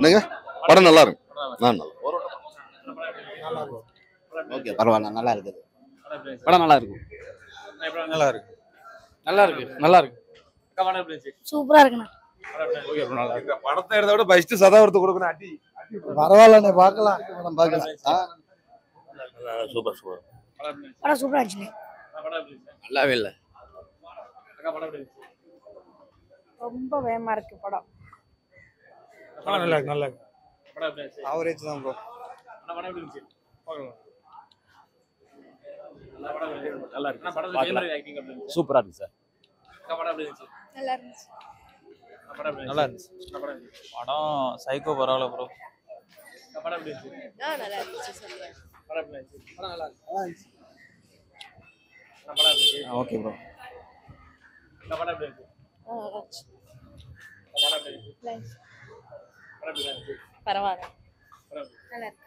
என்னங்க படம் நல்லா இருக்கு. நல்லா ஓகே பரவாயில்ல நல்லா இருக்குது. படம் நல்லா இருக்கு. நல்லா இருக்கு. நல்லா இருக்கு. நல்லா இருக்கு. சூப்பரா இருக்குண்ணா. படத்தை எடுத்த விட ஃபர்ஸ்ட் சதாவரத்து கொடுக்கணும். அடி பரவாயில்ல பார்க்கலாம். படம் பார்க்கலாம். Super super. படம் சூப்பரா இருந்துச்சு. நல்லாவே இல்லை. ரொம்ப வேகமா இருக்கு படம். நல்லா இருக்கு. நல்லா இருக்கு. ஆவரேஜ் தான் ப்ரோ. சூப்பரா இருக்கு சார். நல்லா இருந்துச்சு. நல்லா இருந்துச்சு. படம் சைக்கோ பரவாயில்ல ப்ரோ. நல்லா இருந்துச்சு. Okay bro. பரவாயில்ல நல்லா இருக்கு.